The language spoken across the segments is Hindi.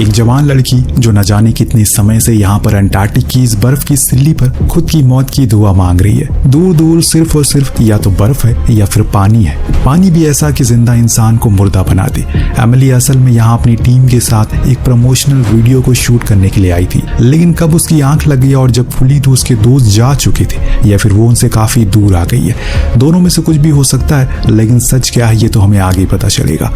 एक जवान लड़की जो न जाने कितने समय से यहाँ पर अंटार्कटिक की इस बर्फ की सिल्ली पर खुद की मौत की दुआ मांग रही है। दूर दूर सिर्फ और सिर्फ या तो बर्फ है या फिर पानी है, पानी भी ऐसा कि जिंदा इंसान को मुर्दा बना दे। एमिली असल में यहाँ अपनी टीम के साथ एक प्रमोशनल वीडियो को शूट करने के लिए आई थी, लेकिन कब उसकी आंख लग गई और जब खुली तो उसके दोस्त जा चुके थे या फिर वो उनसे काफी दूर आ गई है। दोनों में से कुछ भी हो सकता है, लेकिन सच क्या है ये तो हमें आगे पता चलेगा।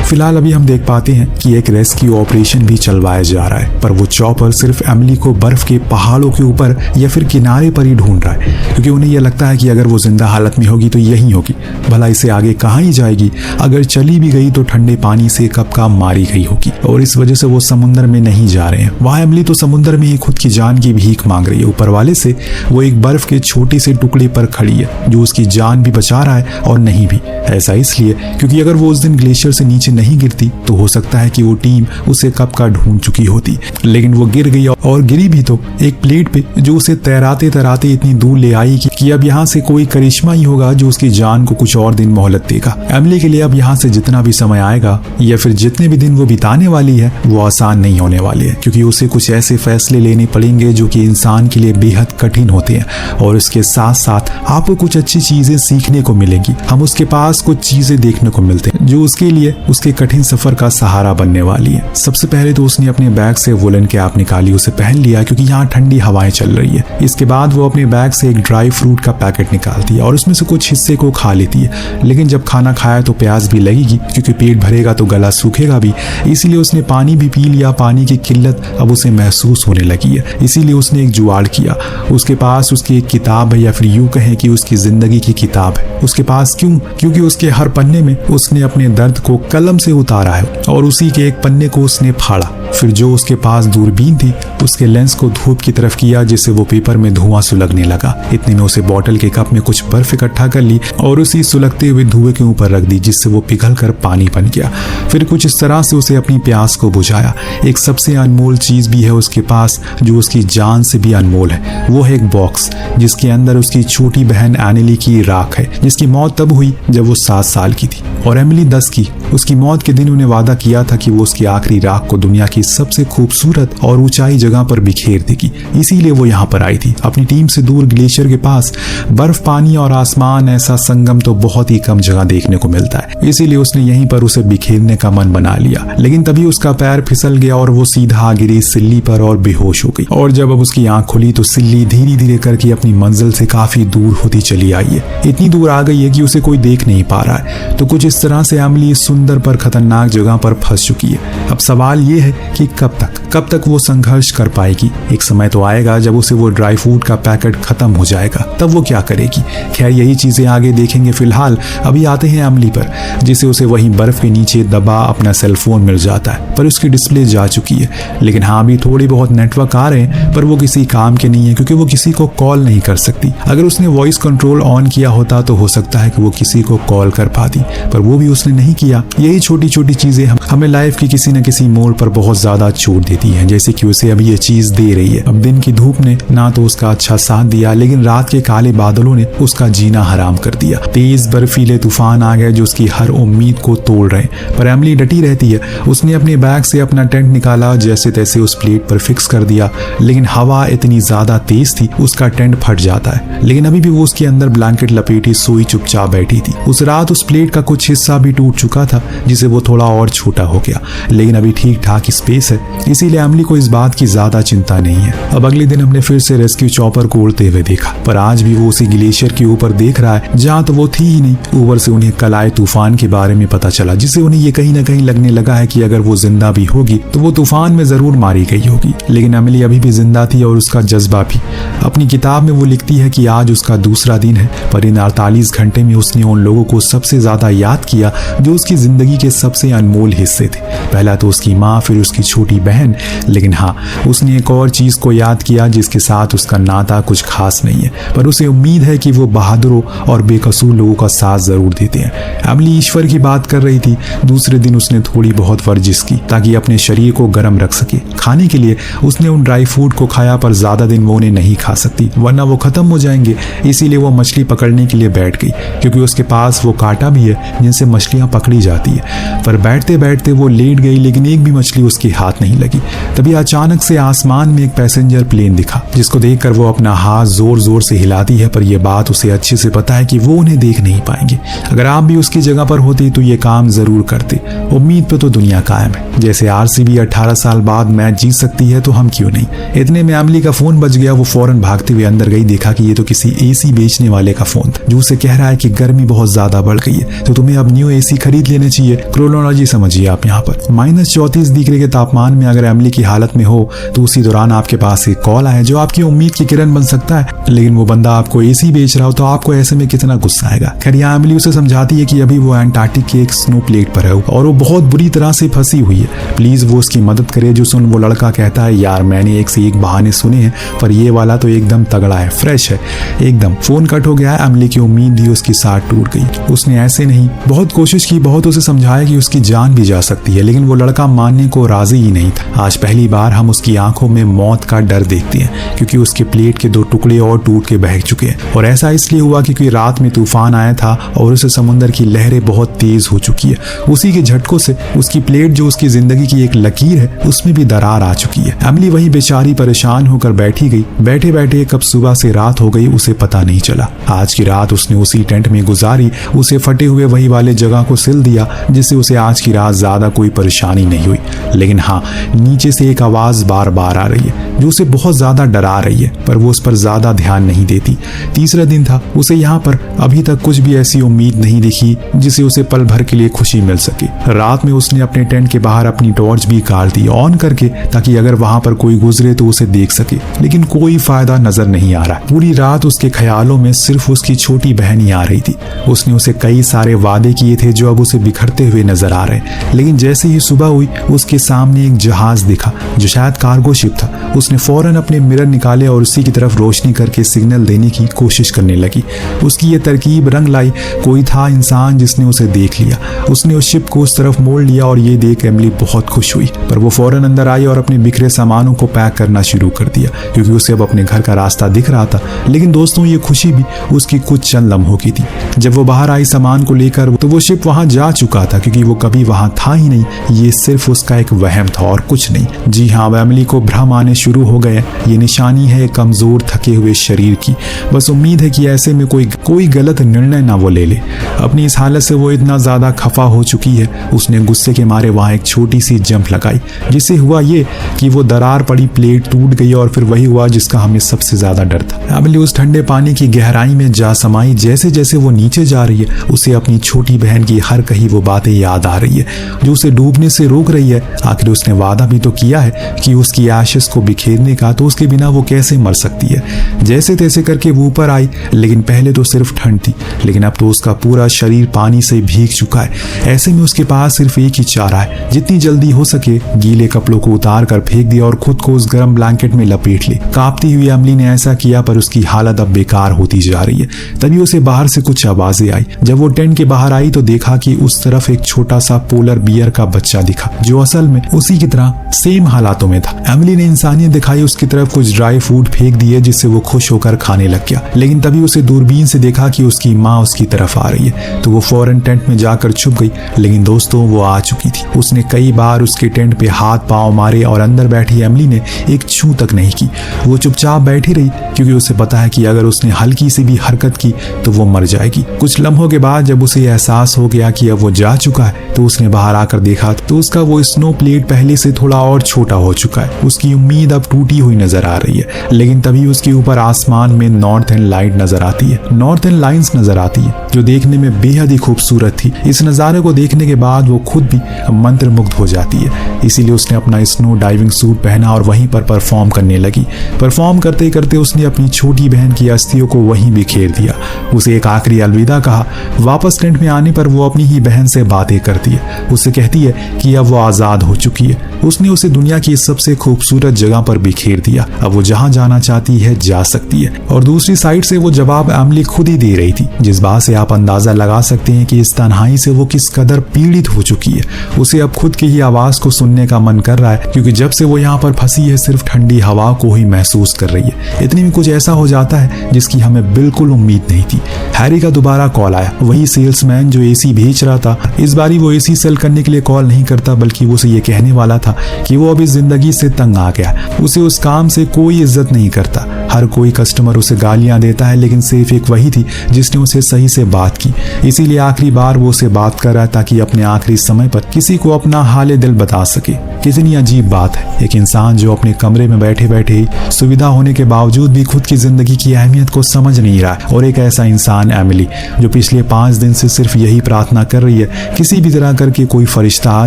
फिलहाल अभी हम देख पाते हैं कि एक रेस्क्यू ऑपरेशन भी चलवाया जा रहा है, पर वो चॉपर सिर्फ एमिली को बर्फ के पहाड़ों के ऊपर या फिर किनारे पर ही ढूंढ रहा है, क्योंकि उन्हें यह लगता है कि अगर वो जिंदा हालत में होगी तो यहीं होगी। भला इसे आगे कहाँ ही जाएगी, अगर चली भी गई तो ठंडे पानी से कब का मारी गई होगी, और इस वजह से वो समुद्र में नहीं जा रहे हैं। वहाँ एमिली तो समुद्र में ही खुद की जान की भीख मांग रही है ऊपर वाले से। वो एक बर्फ के छोटे से टुकड़े पर खड़ी है जो उसकी जान भी बचा रहा है और नहीं भी। ऐसा इसलिए क्योंकि अगर वो उस दिन ग्लेशियर से नीचे नहीं गिरती तो हो सकता है कि वो टीम उसे कब का ढूंढ चुकी होती, लेकिन वो गिर गई, और गिरी भी तो एक प्लेट पे जो उसे तैराते तैराते इतनी दूर ले आई कि अब यहाँ से कोई करिश्मा ही होगा जो उसकी जान को कुछ और दिन मोहलत देगा। एमिली के लिए अब यहाँ से जितना भी समय आएगा या फिर जितने भी दिन वो बिताने वाली है वो आसान नहीं होने वाले है, क्योंकि उसे कुछ ऐसे फैसले लेने पड़ेंगे जो कि इंसान के लिए बेहद कठिन होते हैं, और उसके साथ साथ आपको कुछ अच्छी चीजें सीखने को मिलेंगी। हम उसके पास कुछ चीजें देखने को मिलते हैं जो उसके लिए उसके कठिन सफर का सहारा बनने वाली है। सबसे पहले तो उसने अपने बैग से वुलन कैप निकाली, उसे पहन लिया क्योंकि यहाँ ठंडी हवाएं चल रही है। इसके बाद वो अपने बैग से एक ड्राई फ्रूट का पैकेट निकालती है और उसमें से कुछ हिस्से को खा लेती है, लेकिन जब खाना खाया तो प्यास भी लगेगी, क्योंकि पेट भरेगा तो गला सूखेगा भी, इसीलिए उसने पानी भी पी लिया। पानी की किल्लत अब उसे महसूस होने लगी है, इसीलिए उसने एक जुगाड़ किया। उसके पास उसकी एक किताब है, या फिर यूं कहें कि उसकी जिंदगी की किताब है उसके पास। क्यों? क्योंकि उसके हर पन्ने में उसने अपने दर्द को कलम से उतारा है, और उसी के एक पन्ने को उसने फाड़ा। फिर जो उसके पास दूरबीन थी उसके लेंस को धूप की तरफ किया, जिससे वो पेपर में धुआं सुलगने लगा। इतने में उसे बोतल के कप में कुछ बर्फ इकट्ठा कर ली और उसी सुलगते हुए धुएं के ऊपर रख दी, जिससे वो पिघल कर पानी बन गया। फिर कुछ इस तरह से उसे अपनी प्यास को बुझाया। एक सबसे अनमोल चीज भी है उसके पास जो उसकी जान से भी अनमोल है, वो है एक बॉक्स जिसके अंदर उसकी छोटी बहन एमिली की राख है, जिसकी मौत तब हुई जब वो 7 साल की थी और एमिली 10 की। उसकी मौत के दिन उन्हें वादा किया था कि वो उसकी आखिरी राख को दुनिया की सबसे खूबसूरत और ऊंचाई जगह पर बिखेर देगी। इसीलिए वो यहाँ पर आई थी, अपनी टीम से दूर ग्लेशियर के पास। बर्फ, पानी और आसमान, ऐसा संगम तो बहुत ही कम जगह देखने को मिलता है, इसीलिए उसने यहीं पर उसे बिखेरने का मन बना लिया। लेकिन तभी उसका पैर फिसल गया और वो सीधा गिरी सिल्ली पर और बेहोश हो गई। और जब अब उसकी आंख खुली तो सिल्ली धीरे धीरे करके अपनी मंजिल से काफी दूर होती चली आई है। इतनी दूर आ गई है कि उसे कोई देख नहीं पा रहा है। तो कुछ इस तरह से एमिली इस सुंदर पर खतरनाक जगह पर फंस चुकी है। अब सवाल ये है कि कब तक वो संघर्ष कर पाएगी। एक समय तो आएगा जब उसे वो ड्राई फ्रूट का पैकेट खत्म हो जाएगा, तब वो क्या करेगी। खैर यही चीजें आगे देखेंगे। फिलहाल अभी आते हैं एमिली पर, जिसे उसे वहीं बर्फ के नीचे दबा अपना सेलफोन मिल जाता है, पर उसकी डिस्प्ले जा चुकी है। लेकिन हाँ, अभी थोड़ी बहुत नेटवर्क आ रहे हैं, पर वो किसी काम के नहीं है, क्योंकि वो किसी को कॉल नहीं कर सकती। अगर उसने वॉइस कंट्रोल ऑन किया होता तो हो सकता है कि वो किसी को कॉल कर पाती, पर वो भी उसने नहीं किया। यही छोटी छोटी चीजें हमें लाइफ की किसी न किसी मोड़ पर बहुत ज्यादा चोट देती है, जैसे कि उसे अभी ये चीज दे रही है। अब दिन की धूप ने ना तो उसका अच्छा साथ दिया, लेकिन रात के काले बादलों ने उसका जीना हराम कर दिया। तेज बर्फीले तूफान आ गए जो उसकी हर उम्मीद को तोड़ रहे, पर एमिली डटी रहती है। उसने अपने बैग से अपना टेंट निकाला, जैसे तैसे उस प्लेट पर फिक्स कर दिया, लेकिन हवा इतनी ज्यादा तेज थी उसका टेंट फट जाता है। लेकिन अभी भी वो उसके अंदर ब्लैंकेट लपेटी सोई चुपचाप बैठी थी। उस रात उस प्लेट का कुछ हिस्सा भी टूट चुका था, जिसे वो थोड़ा और छोटा हो गया, लेकिन अभी ठीक ठाक स्पेस है, इसीलिए एमिली को इस बात की ज्यादा चिंता नहीं है। अब अगले दिन हमने फिर से रेस्क्यू चॉपर को उड़ते हुए देखा, पर आज भी वो उसी ग्लेशियर के ऊपर देख रहा है जहाँ तो वो थी ही नहीं। ऊपर से उन्हें कल आए तूफान के बारे में पता चला, जिससे उन्हें ये कहीं ना कहीं लगने लगा है कि अगर वो जिंदा भी होगी तो वो तूफान में जरूर मारी गई होगी। लेकिन एमिली अभी भी जिंदा थी और उसका जज्बा भी। अपनी किताब में वो लिखती है कि आज उसका दूसरा दिन है, पर इन 48 घंटे में उसने उन लोगों को सबसे ज्यादा याद याद किया जो उसकी जिंदगी के सबसे अनमोल हिस्से थे। पहला तो उसकी माँ, फिर उसकी छोटी बहन, लेकिन हाँ, उसने एक और चीज को याद किया जिसके साथ उसका नाता कुछ खास नहीं है, पर उसे उम्मीद है कि वो बहादुरों और बेकसूर लोगों का साथ जरूर देते हैं। एमिली ईश्वर की बात कर रही थी। दूसरे दिन उसने थोड़ी बहुत वर्जिश की ताकि अपने शरीर को गर्म रख सके। खाने के लिए उसने उन ड्राई फ्रूट को खाया, पर ज्यादा दिन वो उन्हें नहीं खा सकती वरना वो खत्म हो जाएंगे। इसीलिए वो मछली पकड़ने के लिए बैठ गई, क्योंकि उसके पास वो कांटा भी है जिनसे मछलियां पकड़ी जाती है। पर बैठते बैठते वो लेट गई, लेकिन एक भी मछली उसके हाथ नहीं लगी। तभी अचानक से आसमान में एक पैसेंजर प्लेन दिखा, जिसको देखकर वो अपना हाथ जोर जोर से हिलाती है, पर यह बात उसे अच्छे से पता है कि वो उन्हें देख नहीं पाएंगे। अगर आप भी उसकी जगह पर होती तो ये काम जरूर करते। उम्मीद पे तो दुनिया कायम है। जैसे आरसीबी 18 साल बाद मैच जीत सकती है, तो हम क्यों नहीं। इतने में एमिली का फोन बज गया। वो फौरन भागते हुए अंदर गई, देखा कि ये तो किसी एसी बेचने वाले का फोन था, जो उसे कह रहा है कि गर्मी बहुत ज्यादा बढ़ गई है, तो तुम्हें अब न्यू एसी खरीद लेने चाहिए। क्रोनोलॉजी समझिए आप यहाँ पर। -34 डिग्री के तापमान में अगर एमिली की हालत में हो, तो उसी दौरान आपके पास एक कॉल आए जो आपकी उम्मीद की किरण बन सकता है, लेकिन वो बंदा आपको एसी बेच रहा हो, तो आपको ऐसे में कितना गुस्सा आएगा। खैर यहाँ एमिली उसे समझाती है कि अभी वो एंटार्क्टिक के एक स्नो प्लेट पर है और वो बहुत बुरी तरह से फंसी हुई है, प्लीज वो उसकी मदद करे। जो सुन वो लड़का कहता है, यार मैंने एक से एक बहाने सुने हैं, पर ये वाला तो एकदम तगड़ा है, फ्रेश है एकदम। फोन कट हो गया। एमिली की उम्मीद भी उसकी साथ टूट गई। उसने ऐसे नहीं, बहुत कोशिश की, बहुत उसे समझाया कि उसकी जान भी जा सकती है, लेकिन वो लड़का मानने को राजी ही नहीं था। आज पहली बार हम उसकी आंखों में मौत का डर देखते हैं, क्योंकि उसके प्लेट के 2 टुकड़े और टूट के बह चुके हैं। और ऐसा इसलिए हुआ क्योंकि रात में तूफान आया था और उसे समुद्र की लहरें बहुत तेज हो चुकी है। उसी के झटकों से उसकी प्लेट, जो उसकी जिंदगी की एक लकीर है, उसमें भी दरार आ चुकी है। एमिली वही बेचारी परेशान होकर बैठी गई। बैठे बैठे कब सुबह से रात हो गई उसे पता नहीं चला। आज की रात उसने उसी टेंट में गुजारी। उसे फटे हुए वही वाले जगह को सिल दिया, जिससे उसे आज की रात ज्यादा कोई परेशानी नहीं हुई। लेकिन हाँ, नीचे से एक आवाज बार बार आ रही है जो उसे बहुत ज्यादा डरा रही है, पर वो उस पर ज्यादा ध्यान नहीं देती। तीसरा दिन था। उसे यहाँ पर अभी तक कुछ भी ऐसी उम्मीद नहीं दिखी जिसे उसे पल भर के लिए खुशी मिल सके। रात में उसने अपने टेंट के बाहर अपनी टॉर्च भी कार दी ऑन करके, ताकि अगर वहां पर कोई गुजरे तो उसे देख सके, लेकिन कोई फायदा नजर नहीं आ रहा। पूरी रात उसके ख्यालों में सिर्फ उसकी छोटी बहन ही आ रही थी। उसने उसे कई सारे वादे किए थे जो अब उसे बिखरते हुए नजर आ रहे। लेकिन जैसे ही सुबह हुई, उसके सामने एक जहाज दिखा जो शायद कार्गो शिप था। उसने फौरन अपने मिरर निकाले और उसी की तरफ रोशनी करके सिग्नल देने की कोशिश करने लगी। उसकी ये तरकीब रंग लाई। कोई था इंसान जिसने उसे देख लिया। उसने उस शिप को उस तरफ मोड़ लिया और ये देख एमिली बहुत खुश हुई, पर वो फौरन अंदर आई और अपने बिखरे सामानों को पैक करना शुरू कर दिया, क्योंकि उसे अब अपने घर का रास्ता दिख रहा था। लेकिन दोस्तों, ये खुशी भी उसकी कुछ चंद लम्हों की थी। जब वो बाहर आई सामान को लेकर, तो वो शिप वहां जा चुका था, क्योंकि वो कभी वहां था ही नहीं। ये सिर्फ उसका एक वहम था और कुछ नहीं। जी हाँ, एमिली को भ्रम आने शुरू हो गए। ये निशानी है कमजोर थके हुए शरीर की। बस उम्मीद है कि ऐसे में कोई गलत निर्णय ना वो ले ले। अपनी इस हालत से वो इतना ज्यादा खफा हो चुकी है, उसने गुस्से के मारे वहां एक छोटी सी जंप लगाई, जिससे हुआ ये कि वो दरार पड़ी प्लेट टूट गई और फिर वही हुआ जिसका हमें सबसे ज्यादा डर था। एमिली उस ठंडे पानी की गहराई में जा समाई। जैसे जैसे वो नीचे जा रही है, उसे अपनी छोटी बहन की हर कही वो बातें याद आ रही है जो उसे डूबने से रोक रही है। आखिर उसने वादा भी तो किया है कि उसकी एशेस को बिखेरने का, तो उसके बिना वो कैसे मर सकती है। जैसे तैसे करके वो ऊपर आई, लेकिन पहले तो सिर्फ ठंड थी, लेकिन अब तो उसका पूरा शरीर पानी से भीग चुका है। ऐसे में उसके पास सिर्फ एक ही चारा है, जितनी जल्दी हो सके गीले कपड़ों को उतार कर फेंक दिया और खुद को उस गर्म ब्लैंकेट में लपेट ले। कांपती हुई एमिली ने ऐसा किया, पर उसकी हालत अब बेकार होती जा रही है। तभी उसे बाहर से कुछ आवाजें आई। जब वो टेंट के बाहर आई तो देखा कि उस तरफ एक छोटा सा पोलर बियर का बच्चा दिखा, जो असल में उसी की तरह सेम हालातों में था। एमिली ने इंसानियत दिखाई, उसकी तरफ कुछ ड्राई फ्रूट फेंक दिए, जिससे वो खुश होकर खाने लग गया। लेकिन तभी उसे दूरबीन से देखा कि उसकी माँ उसकी तरफ आ रही है, तो वो फौरन टेंट में जाकर छुप गई। लेकिन दोस्तों, वो आ चुकी थी। उसने कई बार उसके टेंट पे हाथ पांव मारे और अंदर बैठी एमिली ने एक छू तक नहीं की। वो चुपचाप बैठी रही, क्योंकि उसे पता है कि अगर उसने हल्की सी भी हरकत की तो वो मर जाएगी। कुछ लम्हों के बाद जब उसे एहसास हो गया कि अब वो जा चुका है, तो उसने बाहर आकर देखा तो उसका वो स्नो प्लेट पहले से थोड़ा और छोटा हो चुका है। उसकी उम्मीद अब टूटी हुई नजर आ रही है। लेकिन तभी उसके ऊपर आसमान में नॉर्थर्न लाइट नजर आती है, नॉर्थर्न लाइंस नजर आती है, जो देखने में बेहद ही खूबसूरत थी। इस नज़ारे को देखने के बाद वो खुद भी मंत्रमुग्ध हो जाती है। इसीलिए उसने अपना स्नो डाइविंग सूट पहना और वहीं पर परफॉर्म करने लगी। परफॉर्म करते करते उसने अपनी छोटी बहन की अस्थियों को वहीं बिखेर दिया। उसे एक आखिरी अलविदा कहा। वापस टेंट में आने पर वो अपनी ही बहन से बातें करती है। उससे कहती है कि अब वो आजाद हो चुकी है, उसने उसे दुनिया की सबसे खूबसूरत जगह पर बिखेर दिया, अब वो जहां जाना चाहती है जा सकती है। और दूसरी साइड से वो जवाब एमिली खुद ही दे रही थी, जिस बात से आप अंदाजा लगा सकते हैं कि इस तन्हाई से वो किस कदर पीड़ित हो चुकी है। उसे अब खुद की ही आवाज को सुनने का मन कर रहा है, क्योंकि जब से वो यहाँ पर फंसी है सिर्फ ठंडी हवा को ही महसूस कर रही है। इतने में कुछ ऐसा हो जाता है जिसकी हमें बिल्कुल उम्मीद नहीं थी। हैरी का दोबारा कॉल आया, वही सेल्समैन जो एसी भेज रहा था। इस बारी वो एसी सेल करने के लिए कॉल नहीं करता, बल्कि वो उसे ये कहने वाला था कि वो अभी जिंदगी से तंग आ गया, उसे उस काम से कोई इज्जत नहीं करता। हर कोई कस्टमर उसे गालियां देता है, लेकिन सिर्फ एक वही थी जिसने उसे सही से बात की। इसीलिए आखिरी बार वो उसे बात कर रहा ताकि अपने आखिरी समय पर किसी को अपना हाले दिल बता सके। कितनी अजीब बात है, एक इंसान जो अपने कमरे में बैठे बैठे ही सुविधा होने के बावजूद भी खुद की जिंदगी की अहमियत को समझ नहीं रहा है, और एक ऐसा इंसान एमिली जो पिछले 5 दिन से सिर्फ यही प्रार्थना कर रही है किसी भी तरह करके कोई फरिश्ता आ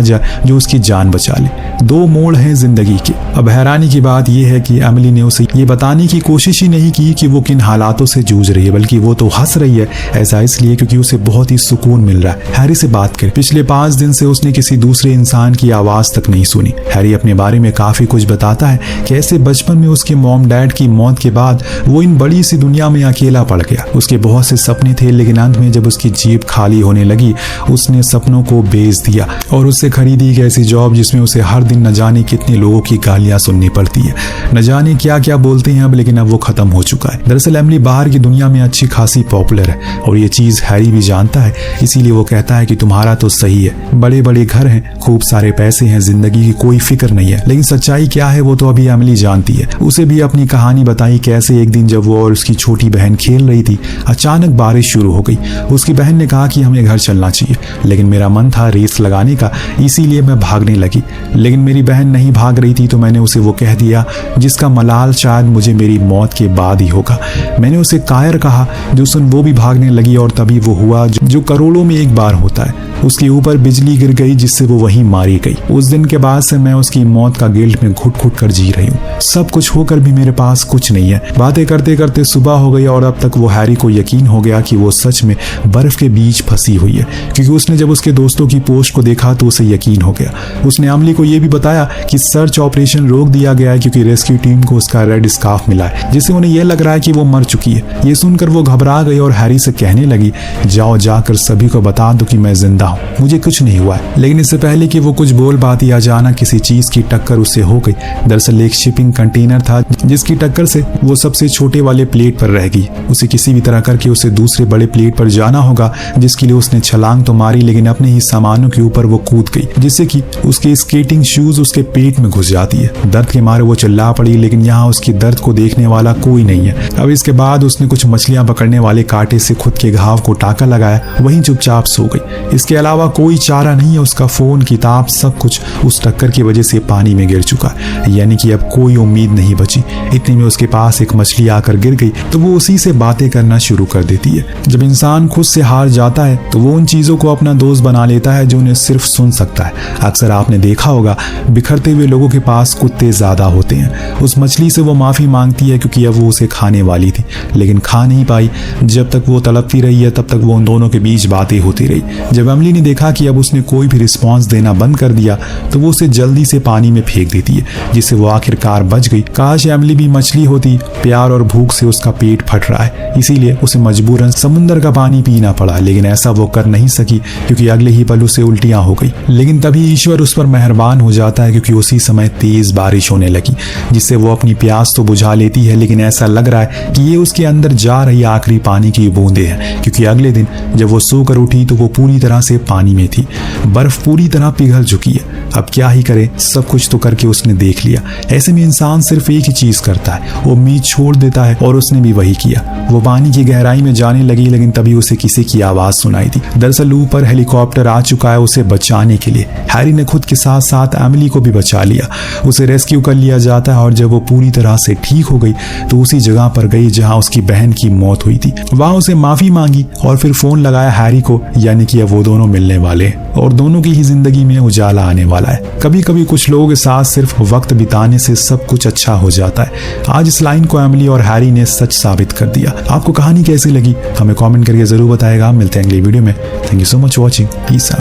जाए जो उसकी जान बचा ले। 2 मोड़ हैं जिंदगी के। अब हैरानी की बात यह है कि एमिली ने उसे ये बताने की कोशिश ही नहीं की कि वो किन हालातों से जूझ रही है, बल्कि वो तो हंस रही है। ऐसा इसलिए क्योंकि उसे बहुत ही सुकून मिल रहा है हैरी से बात कर। पिछले 5 दिन से उसने किसी दूसरे इंसान की आवाज तक नहीं सुनी। हैरी अपने बारे में काफी कुछ बताता है, कैसे बचपन में उसके मॉम डैड की मौत के बाद वो इन बड़ी सी दुनिया में अकेला पड़ गया। उसके बहुत से सपने थे, लेकिन अंत में जब उसकी जेब खाली होने लगी उसने सपनों को बेच दिया और उससे खरीदी एक ऐसी जॉब जिसमें उसे हर दिन न जाने कितने लोगों की गालियां सुननी पड़ती है, न जाने क्या क्या बोलते हैं अब, लेकिन अब वो खत्म हो चुका है। दरअसल एमिली बाहर की दुनिया में अच्छी खासी पॉपुलर है और ये चीज हैरी भी जानता है, इसीलिए वो कहता है कि तुम्हारा तो सही है, बड़े बड़े घर हैं, खूब सारे पैसे हैं, जिंदगी की कोई फिक्र नहीं है। लेकिन सच्चाई क्या है वो तो अभी एमिली जानती है। उसे भी अपनी कहानी बताई, कैसे एक दिन जब वो और उसकी छोटी बहन खेल रही थी, अचानक बारिश शुरू हो गई। उसकी बहन ने कहा कि हमें घर चलना चाहिए, लेकिन मेरा मन था रेस लगाने का, इसीलिए मैं भागने लगी। लेकिन मेरी बहन नहीं भाग रही थी, तो मैंने उसे वो कह दिया जिसका मलाल शायद मुझे मेरी मौत के बाद ही होगा। मैंने उसे कायर कहा, जो सुन वो भी भागने लगी, और तभी वो हुआ जो करोड़ों में एक बार होता है। उसके ऊपर बिजली गिर गई, जिससे वो वहीं मारी गई। उस दिन के बाद से मैं उसकी मौत का गिल्ट में घुट घुट कर जी रही हूँ। सब कुछ होकर भी मेरे पास कुछ नहीं है। बातें करते करते सुबह हो गई और अब तक वो हैरी को यकीन हो गया कि वो सच में बर्फ के बीच फंसी हुई है, क्योंकि उसने जब उसके दोस्तों की पोस्ट को देखा तो उसे यकीन हो गया। उसने एमिली को यह भी बताया कि सर्च ऑपरेशन रोक दिया गया है क्योंकि रेस्क्यू टीम को उसका रेड स्कार्फ मिला है, जिससे उन्हें यह लग रहा है कि वो मर चुकी है। ये सुनकर वो घबरा गई और हैरी से कहने लगी, जाओ जाकर सभी को बता दो कि मैं जिंदा हूँ, मुझे कुछ नहीं हुआ है। लेकिन इससे पहले कि वो कुछ बोल पाती, अचानक किसी चीज की टक्कर उससे हो गई। दरअसल एक शिपिंग कंटेनर था जिसकी टक्कर से वो सबसे छोटे वाले प्लेट पर रह गई। उसे किसी भी तरह करके उसे दूसरे बड़े प्लेट पर जाना होगा, जिसके लिए उसने छलांग तो मारी, लेकिन अपने ही सामानों के ऊपर वो कूद गई, जिससे कि उसके स्केटिंग शूज उसके पेट में घुस जाती है। दर्द के मारे वो चिल्ला पड़ी, लेकिन यहाँ उसकी दर्द को देखने वाला कोई नहीं है। अब इसके बाद उसने कुछ मछलियां पकड़ने वाले कांटे से खुद के घाव को टाका लगाया, वहीं चुपचाप सो गई। इसके अलावा कोई चारा नहीं है। उसका फोन, किताब, सब कुछ उस टक्कर की वजह से पानी में गिर चुका, यानी कि अब कोई उम्मीद नहीं बची। इतने में उसके पास एक मछली आकर गिर गई, तो वो उसी से बातें करना शुरू कर देती है। जब इंसान खुद से हार जाता है तो वो उन चीजों को अपना दोस्त बना लेता है जो उन्हें सिर्फ सुन सकता है। अक्सर आपने देखा होगा, बिखरते हुए लोगों के पास कुत्ते ज्यादा होते हैं। उस मछली से वो माफी मांगती है क्योंकि अब वो उसे खाने वाली थी, लेकिन खा नहीं पाई। जब तक वो तड़पती रही है तब तक वो उन दोनों के बीच बातें होती रही। जब एमिली ने देखा कि अब उसने कोई भी रिस्पॉन्स देना बंद कर दिया तो वो उसे जल्दी से पानी में फेंक देती है, जिससे वो आखिरकार बच गई। काश एमिली भी मछली होती। प्यार और भूख से उसका पेट फट रहा है, इसीलिए उसे मजबूरन समुद्र का पानी पीना पड़ा, लेकिन ऐसा वो कर नहीं सकी क्योंकि अगले ही पल उसे उल्टियां हो गई। लेकिन तभी ईश्वर उस पर मेहरबान हो जाता है, क्योंकि उसी समय तेज बारिश होने लगी, जिससे वो अपनी प्यास तो बुझा लेती है, लेकिन ऐसा लग रहा है कि ये उसके अंदर जा रही आखिरी पानी की बूंदे हैं, क्योंकि अगले दिन जब वो सोकर उठी तो वो पूरी तरह से पानी में थी। बर्फ पूरी तरह पिघल चुकी है। अब क्या ही करे, सब कुछ तो करके उसने देख लिया। ऐसे में इंसान सिर्फ एक ही चीज करता है, वो उम्मीद छोड़ देता है, और उसने भी वही किया। वो पानी की गहराई में जाने लगी, लेकिन तभी उसे किसी की आवाज सुनाई दी। दरअसल ऊपर हेलीकॉप्टर आ चुका है उसे बचाने के लिए। हैरी ने खुद के साथ साथ एमिली को भी बचा लिया। उसे रेस्क्यू कर लिया जाता है, और जब वो पूरी तरह से ठीक हो गई तो उसी जगह पर गई जहां उसकी बहन की मौत हुई थी। वहां उसे माफी मांगी और फिर फोन लगाया हैरी को, यानी कि अब वो दोनों दोनों मिलने वाले और दोनों की ही जिंदगी में उजाला आने वाला है। कभी कभी कुछ लोगों के साथ सिर्फ वक्त बिताने से सब कुछ अच्छा हो जाता है। आज इस लाइन को एमिली और हैरी ने सच साबित कर दिया। आपको कहानी कैसी लगी हमें कमेंट करके जरूर बताएगा। मिलते हैं अगली वीडियो में। Thank you so much watching. Peace out.